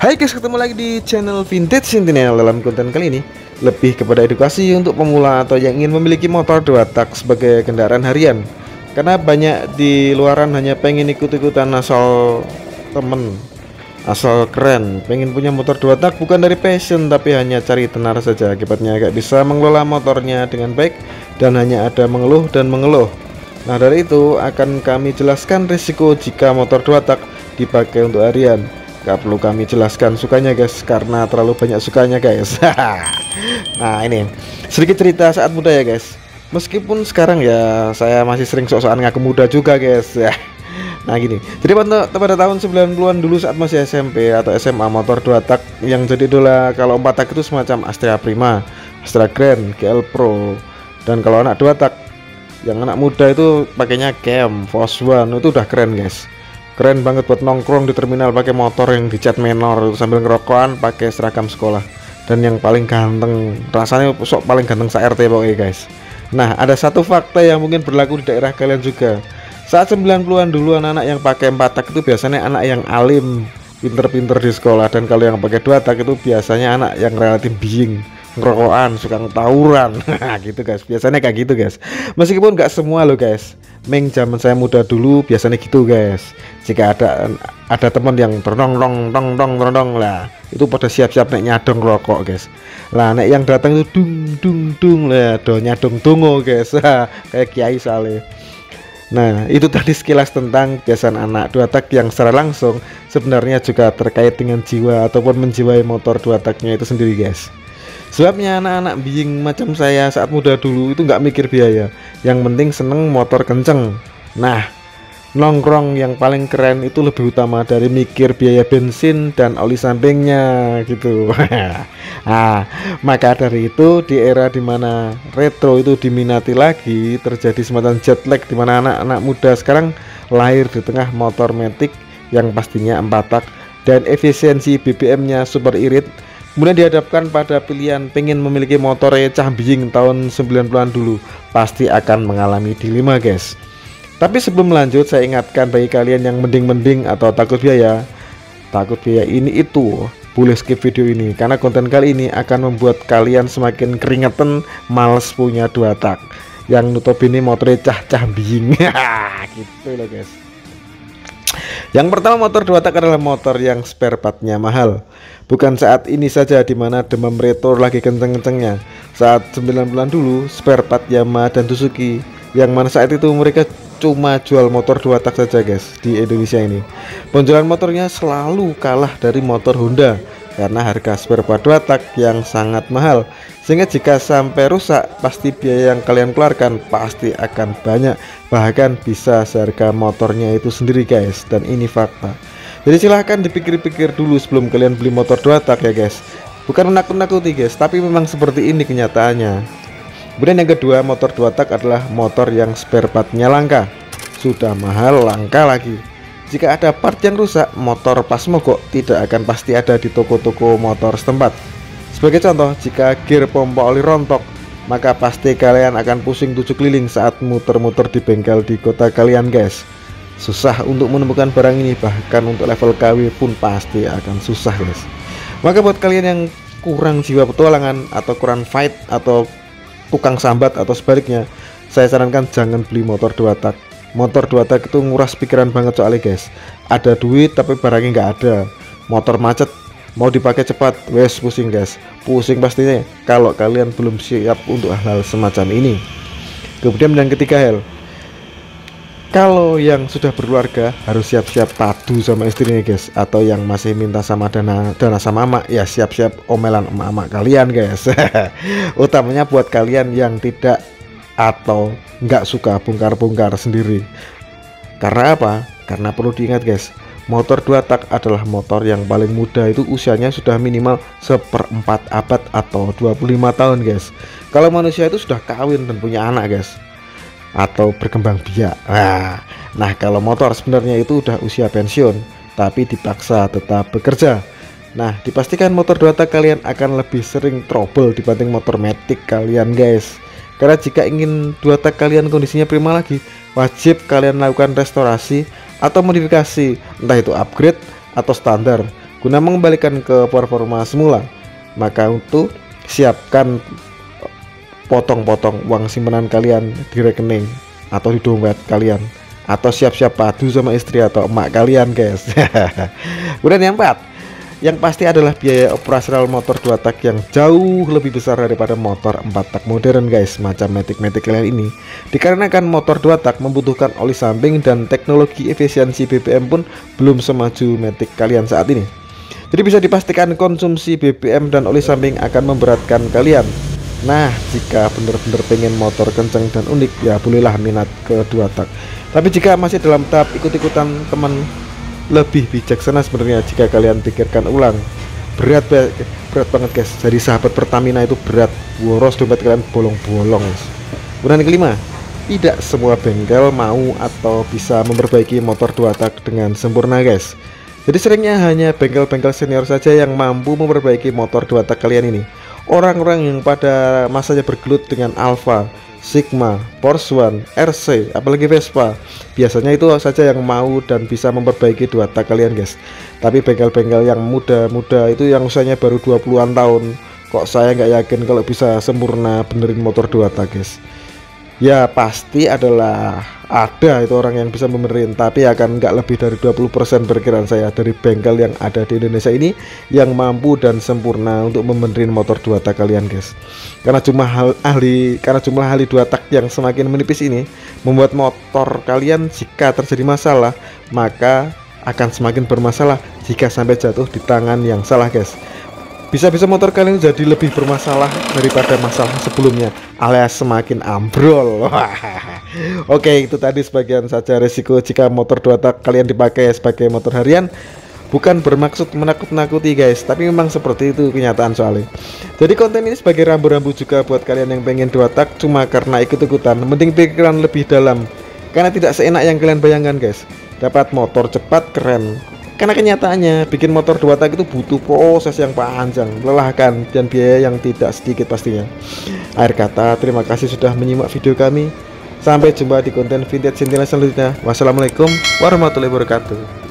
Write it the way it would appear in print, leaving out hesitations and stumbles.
Hai guys, ketemu lagi di channel Vintage Sentinel. Dalam konten kali ini lebih kepada edukasi untuk pemula atau yang ingin memiliki motor 2 tak sebagai kendaraan harian. Karena banyak di luaran hanya pengen ikut-ikutan asal temen, asal keren, pengen punya motor 2 tak bukan dari passion tapi hanya cari tenar saja. Akibatnya gak bisa mengelola motornya dengan baik dan hanya ada mengeluh dan mengeluh. Nah, dari itu akan kami jelaskan risiko jika motor 2 tak dipakai untuk harian. Gak perlu kami jelaskan sukanya guys, karena terlalu banyak sukanya guys. Nah, ini sedikit cerita saat muda ya guys. Meskipun sekarang ya saya masih sering sok-sokan ngaku muda juga guys ya. Nah gini, jadi pada tahun 90-an dulu saat masih SMP atau SMA, motor 2 tak yang jadi idola kalau 4 tak itu semacam Astrea Prima, Astra Grand, GL Pro. Dan kalau anak 2 tak yang anak muda itu pakainya Cam, Force One, itu udah keren guys. Keren banget buat nongkrong di terminal pakai motor yang dicat menor sambil ngerokokan pakai seragam sekolah. Dan yang paling ganteng, rasanya sok paling ganteng se-RT pokoknya guys. Nah, ada satu fakta yang mungkin berlaku di daerah kalian juga. Saat 90-an dulu anak-anak yang pakai 4 tak itu biasanya anak yang alim, pinter-pinter di sekolah. Dan kalau yang pakai 2 tak itu biasanya anak yang relatif biying, ngerokokan, suka tawuran. Gitu guys, biasanya kayak gitu guys. Meskipun nggak semua loh guys. Meng zaman saya muda dulu biasanya gitu guys. Jika ada teman yang terdong lah, itu pada siap-siap naik nyadong rokok guys. Lah naik yang datang itu dung lah, do nyadong tungo guys. Kayak kiai sale. Nah, itu tadi sekilas tentang kebiasaan anak 2 tak yang secara langsung sebenarnya juga terkait dengan jiwa ataupun menjiwai motor 2 taknya itu sendiri guys. Sebabnya anak-anak biying macam saya saat muda dulu itu nggak mikir biaya, yang penting seneng motor kenceng. Nah, nongkrong yang paling keren itu lebih utama dari mikir biaya bensin dan oli sampingnya gitu. Nah, maka dari itu di era dimana retro itu diminati lagi, terjadi semacam jet lag dimana anak-anak muda sekarang lahir di tengah motor matic yang pastinya 4 tak dan efisiensi BBM-nya super irit. Kemudian dihadapkan pada pilihan pengen memiliki motor cah biying tahun 90-an dulu, pasti akan mengalami dilema guys. Tapi sebelum lanjut, saya ingatkan bagi kalian yang mending-mending atau takut biaya ini itu boleh skip video ini, karena konten kali ini akan membuat kalian semakin keringetan, males punya 2 tak yang notabene motor cah biying. Gitu loh guys. Yang pertama, motor 2 tak adalah motor yang spare partnya mahal. Bukan saat ini saja dimana demam retro lagi kenceng-kencengnya. Saat 90-an dulu spare part Yamaha dan Suzuki, yang mana saat itu mereka cuma jual motor 2 tak saja guys di Indonesia ini. Penjualan motornya selalu kalah dari motor Honda karena harga spare part 2 tak yang sangat mahal. Sehingga jika sampai rusak, pasti biaya yang kalian keluarkan pasti akan banyak, bahkan bisa seharga motornya itu sendiri guys. Dan ini fakta. Jadi silahkan dipikir-pikir dulu sebelum kalian beli motor 2 tak ya guys. Bukan menakut-nakuti guys, tapi memang seperti ini kenyataannya. Kemudian yang kedua, motor 2 tak adalah motor yang spare partnya langka. Sudah mahal, langka lagi. Jika ada part yang rusak, motor pas mogok tidak akan pasti ada di toko-toko motor setempat. Sebagai contoh, jika gear pompa oli rontok, maka pasti kalian akan pusing 7 keliling saat muter-muter di bengkel di kota kalian guys. Susah untuk menemukan barang ini, bahkan untuk level KW pun pasti akan susah guys. Maka buat kalian yang kurang jiwa petualangan atau kurang fight atau tukang sambat atau sebaliknya, saya sarankan jangan beli motor 2 tak. Motor 2 tak itu nguras pikiran banget soalnya guys. Ada duit tapi barangnya nggak ada, motor macet, mau dipakai cepat, wes pusing guys. Pusing pastinya kalau kalian belum siap untuk hal semacam ini. Kemudian yang ketiga, kalau yang sudah berkeluarga harus siap-siap padu sama istrinya guys, atau yang masih minta sama dana sama emak, ya siap-siap omelan emak-emak kalian guys. Utamanya buat kalian yang tidak atau nggak suka bongkar-bongkar sendiri. Karena apa? Karena perlu diingat guys, motor 2 tak adalah motor yang paling muda, itu usianya sudah minimal 1/4 abad atau 25 tahun guys. Kalau manusia itu sudah kawin dan punya anak guys, atau berkembang biak. Nah, kalau motor sebenarnya itu udah usia pensiun tapi dipaksa tetap bekerja. Nah, dipastikan motor 2 tak kalian akan lebih sering trouble dibanding motor matic kalian guys. Karena jika ingin 2 tak kalian kondisinya prima lagi, wajib kalian lakukan restorasi atau modifikasi, entah itu upgrade atau standar. guna mengembalikan ke performa semula. Maka untuk siapkan potong-potong uang simpanan kalian di rekening atau di dompet kalian, atau siap-siap padu sama istri atau emak kalian guys. Kemudian yang keempat, yang pasti adalah biaya operasional motor 2 tak yang jauh lebih besar daripada motor 4 tak modern guys, macam Matic kalian ini. Dikarenakan motor 2 tak membutuhkan oli samping dan teknologi efisiensi BBM pun belum semaju Matic kalian saat ini. Jadi bisa dipastikan konsumsi BBM dan oli samping akan memberatkan kalian. Nah, jika benar-benar pengen motor kenceng dan unik, ya bolehlah minat ke 2 tak. Tapi jika masih dalam tahap ikut-ikutan teman, lebih bijaksana sebenarnya jika kalian pikirkan ulang. Berat banget guys. Jadi sahabat Pertamina itu berat, boros dompet kalian bolong-bolong. Kemudian yang kelima, tidak semua bengkel mau atau bisa memperbaiki motor 2 tak dengan sempurna guys. Jadi seringnya hanya bengkel-bengkel senior saja yang mampu memperbaiki motor 2 tak kalian ini. Orang-orang yang pada masanya bergelut dengan Alfa, Sigma, Porsche One, RC, apalagi Vespa, biasanya itu saja yang mau dan bisa memperbaiki 2 tak kalian guys. Tapi bengkel-bengkel yang muda-muda itu yang usianya baru 20-an tahun, kok saya nggak yakin kalau bisa sempurna benerin motor 2 tak guys. Ya pasti ada itu orang yang bisa benerin, tapi akan nggak lebih dari 20% perkiraan saya dari bengkel yang ada di Indonesia ini yang mampu dan sempurna untuk membenerin motor 2 tak kalian guys. Karena jumlah ahli 2 tak yang semakin menipis ini membuat motor kalian jika terjadi masalah maka akan semakin bermasalah jika sampai jatuh di tangan yang salah guys. Bisa-bisa motor kalian jadi lebih bermasalah daripada masalah sebelumnya, alias semakin ambrol. Oke, itu tadi sebagian saja resiko jika motor 2 tak kalian dipakai sebagai motor harian. Bukan bermaksud menakut-nakuti guys, tapi memang seperti itu kenyataan soalnya. Jadi konten ini sebagai rambu-rambu juga buat kalian yang pengen 2 tak cuma karena ikut-ikutan. Mending pikiran lebih dalam, karena tidak seenak yang kalian bayangkan guys. Dapat motor cepat keren, karena kenyataannya bikin motor 2 tak itu butuh proses yang panjang, melelahkan, dan biaya yang tidak sedikit pastinya. Akhir kata, terima kasih sudah menyimak video kami. Sampai jumpa di konten vintage Sentinel selanjutnya. Wassalamualaikum warahmatullahi wabarakatuh.